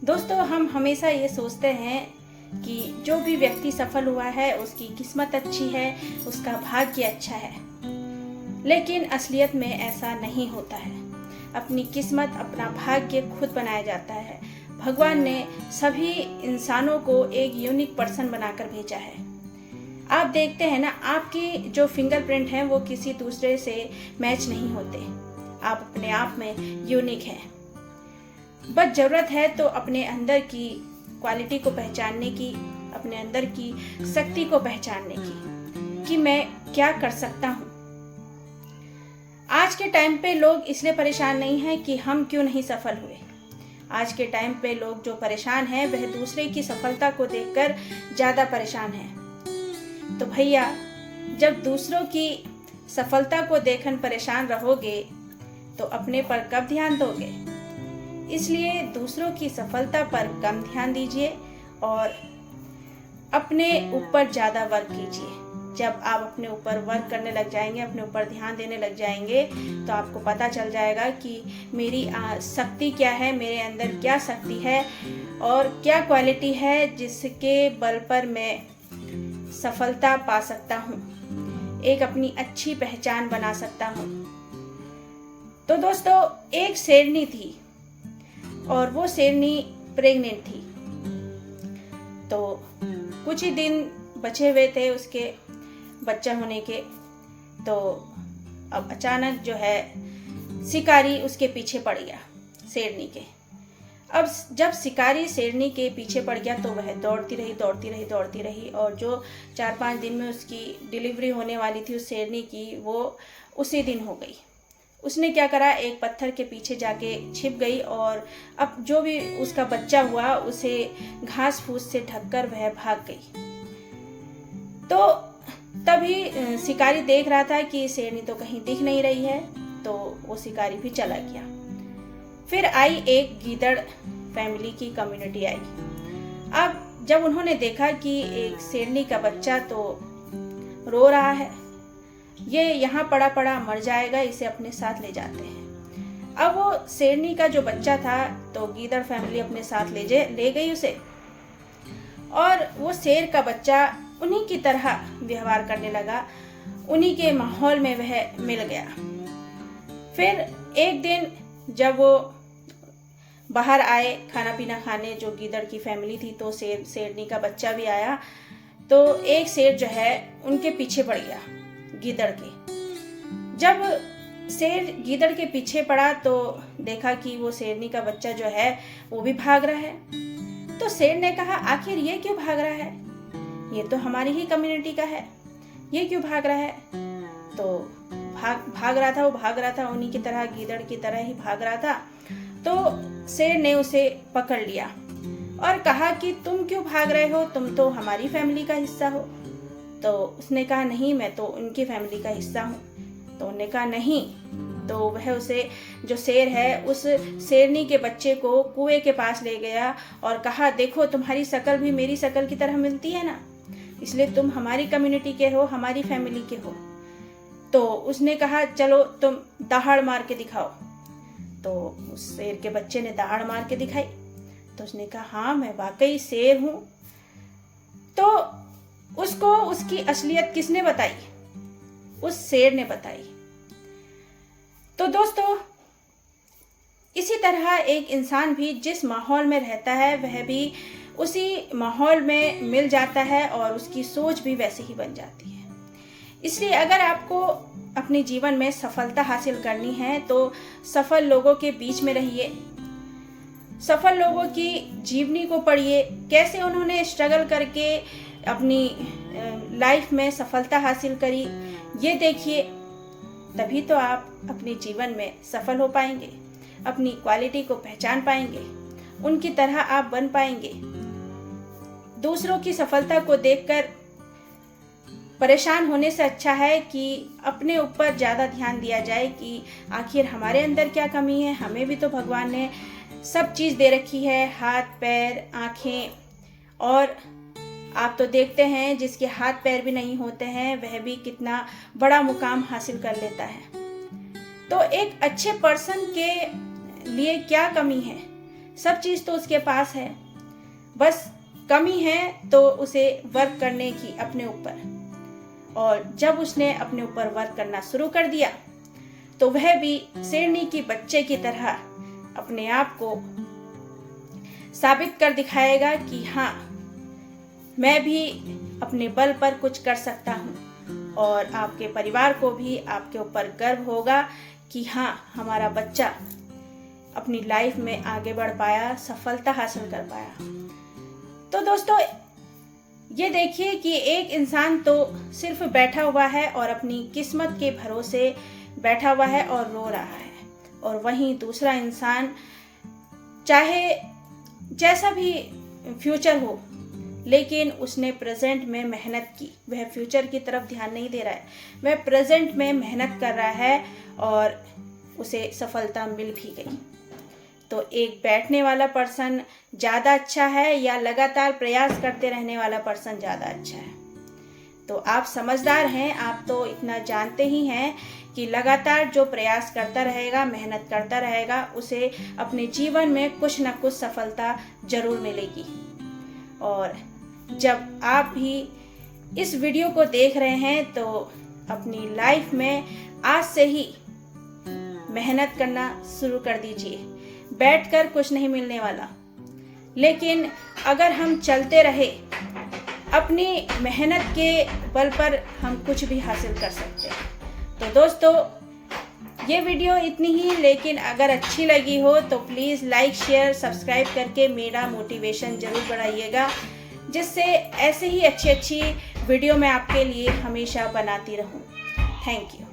दोस्तों, हम हमेशा ये सोचते हैं कि जो भी व्यक्ति सफल हुआ है उसकी किस्मत अच्छी है, उसका भाग्य अच्छा है। लेकिन असलियत में ऐसा नहीं होता है। अपनी किस्मत, अपना भाग्य खुद बनाया जाता है। भगवान ने सभी इंसानों को एक यूनिक पर्सन बनाकर भेजा है। आप देखते हैं ना, आपकी जो फिंगरप्रिंट हैं वो किसी दूसरे से मैच नहीं होते। आप अपने आप में यूनिक हैं। बस ज़रूरत है तो अपने अंदर की क्वालिटी को पहचानने की, अपने अंदर की शक्ति को पहचानने की कि मैं क्या कर सकता हूँ। आज के टाइम पे लोग इसलिए परेशान नहीं हैं कि हम क्यों नहीं सफल हुए। आज के टाइम पे लोग जो परेशान हैं वह दूसरे की सफलता को देखकर ज़्यादा परेशान हैं। तो भैया, जब दूसरों की सफलता को देखकर परेशान रहोगे तो अपने पर कब ध्यान दोगे। इसलिए दूसरों की सफलता पर कम ध्यान दीजिए और अपने ऊपर ज़्यादा वर्क कीजिए। जब आप अपने ऊपर वर्क करने लग जाएंगे, अपने ऊपर ध्यान देने लग जाएंगे, तो आपको पता चल जाएगा कि मेरी शक्ति क्या है, मेरे अंदर क्या शक्ति है और क्या क्वालिटी है जिसके बल पर मैं सफलता पा सकता हूँ, एक अपनी अच्छी पहचान बना सकता हूँ। तो दोस्तों, एक शेरनी थी और वो शेरनी प्रेग्नेंट थी। तो कुछ ही दिन बचे हुए थे उसके बच्चा होने के। तो अब अचानक जो है शिकारी उसके पीछे पड़ गया, शेरनी के। अब जब शिकारी शेरनी के पीछे पड़ गया तो वह दौड़ती रही और जो 4-5 दिन में उसकी डिलीवरी होने वाली थी उस शेरनी की, वो उसी दिन हो गई। उसने क्या करा, एक पत्थर के पीछे जाके छिप गई और अब जो भी उसका बच्चा हुआ उसे घास फूस से ढककर वह भाग गई। तो तभी शिकारी देख रहा था कि शेरनी तो कहीं दिख नहीं रही है, तो वो शिकारी भी चला गया। फिर आई एक गीदड़ फैमिली की कम्युनिटी आई। अब जब उन्होंने देखा कि एक शेरनी का बच्चा तो रो रहा है, ये यहाँ पड़ा पड़ा मर जाएगा, इसे अपने साथ ले जाते हैं। अब वो शेरनी का जो बच्चा था तो गीदड़ फैमिली अपने साथ ले गई उसे, और वो शेर का बच्चा उन्हीं की तरह व्यवहार करने लगा, उन्हीं के माहौल में वह मिल गया। फिर एक दिन जब वो बाहर आए खाना पीना खाने, जो गीदड़ की फैमिली थी, तो शेरनी का बच्चा भी आया। तो एक शेर जो है उनके पीछे पड़ गया, गीदड़ के। जब शेर गीदड़ के पीछे पड़ा तो देखा कि वो शेरनी का बच्चा जो है वो भी भाग रहा है। तो शेर ने कहा, आखिर ये क्यों भाग रहा है, ये तो हमारी ही कम्युनिटी का है, ये क्यों भाग रहा है। तो भाग रहा था उन्हीं की तरह, गीदड़ की तरह ही भाग रहा था। तो शेर ने उसे पकड़ लिया और कहा कि तुम क्यों भाग रहे हो, तुम तो हमारी फैमिली का हिस्सा हो। तो उसने कहा, नहीं, मैं तो उनकी फैमिली का हिस्सा हूँ। तो उन्होंने कहा नहीं। तो वह उसे, जो शेर है, उस शेरनी के बच्चे को कुएं के पास ले गया और कहा, देखो तुम्हारी शक्ल भी मेरी शक्ल की तरह मिलती है ना, इसलिए तुम हमारी कम्युनिटी के हो, हमारी फैमिली के हो। तो उसने कहा, चलो तुम दहाड़ मार के दिखाओ। तो उस शेर के बच्चे ने दहाड़ मार के दिखाई। तो उसने कहा, हाँ, मैं वाकई शेर हूँ। तो उसको उसकी असलियत किसने बताई? उस शेर ने बताई। तो दोस्तों, इसी तरह एक इंसान भी जिस माहौल में रहता है वह भी उसी माहौल में मिल जाता है और उसकी सोच भी वैसे ही बन जाती है। इसलिए अगर आपको अपने जीवन में सफलता हासिल करनी है तो सफल लोगों के बीच में रहिए, सफल लोगों की जीवनी को पढ़िए, कैसे उन्होंने स्ट्रगल करके अपनी लाइफ में सफलता हासिल करी, ये देखिए। तभी तो आप अपने जीवन में सफल हो पाएंगे, अपनी क्वालिटी को पहचान पाएंगे, उनकी तरह आप बन पाएंगे। दूसरों की सफलता को देखकर परेशान होने से अच्छा है कि अपने ऊपर ज़्यादा ध्यान दिया जाए कि आखिर हमारे अंदर क्या कमी है। हमें भी तो भगवान ने सब चीज़ दे रखी है, हाथ पैर आँखें, और आप तो देखते हैं जिसके हाथ पैर भी नहीं होते हैं वह भी कितना बड़ा मुकाम हासिल कर लेता है। तो एक अच्छे पर्सन के लिए क्या कमी है, सब चीज़ तो उसके पास है, बस कमी है तो उसे वर्क करने की अपने ऊपर। और जब उसने अपने ऊपर वर्क करना शुरू कर दिया तो वह भी शेरनी की बच्चे की तरह अपने आप को साबित कर दिखाएगा कि हाँ, मैं भी अपने बल पर कुछ कर सकता हूँ। और आपके परिवार को भी आपके ऊपर गर्व होगा कि हाँ, हमारा बच्चा अपनी लाइफ में आगे बढ़ पाया, सफलता हासिल कर पाया। तो दोस्तों, ये देखिए कि एक इंसान तो सिर्फ बैठा हुआ है और अपनी किस्मत के भरोसे बैठा हुआ है और रो रहा है, और वहीं दूसरा इंसान चाहे जैसा भी फ्यूचर हो, लेकिन उसने प्रेजेंट में मेहनत की। वह फ्यूचर की तरफ ध्यान नहीं दे रहा है, वह प्रेजेंट में मेहनत कर रहा है और उसे सफलता मिल भी गई। तो एक बैठने वाला पर्सन ज़्यादा अच्छा है या लगातार प्रयास करते रहने वाला पर्सन ज़्यादा अच्छा है? तो आप समझदार हैं, आप तो इतना जानते ही हैं कि लगातार जो प्रयास करता रहेगा, मेहनत करता रहेगा, उसे अपने जीवन में कुछ ना कुछ सफलता जरूर मिलेगी। और जब आप भी इस वीडियो को देख रहे हैं तो अपनी लाइफ में आज से ही मेहनत करना शुरू कर दीजिए। बैठकर कुछ नहीं मिलने वाला, लेकिन अगर हम चलते रहे अपनी मेहनत के बल पर हम कुछ भी हासिल कर सकते हैं। तो दोस्तों, ये वीडियो इतनी ही, लेकिन अगर अच्छी लगी हो तो प्लीज़ लाइक, शेयर, सब्सक्राइब करके मेरा मोटिवेशन ज़रूर बढ़ाइएगा, जिससे ऐसे ही अच्छी वीडियो मैं आपके लिए हमेशा बनाती रहूं। Thank you.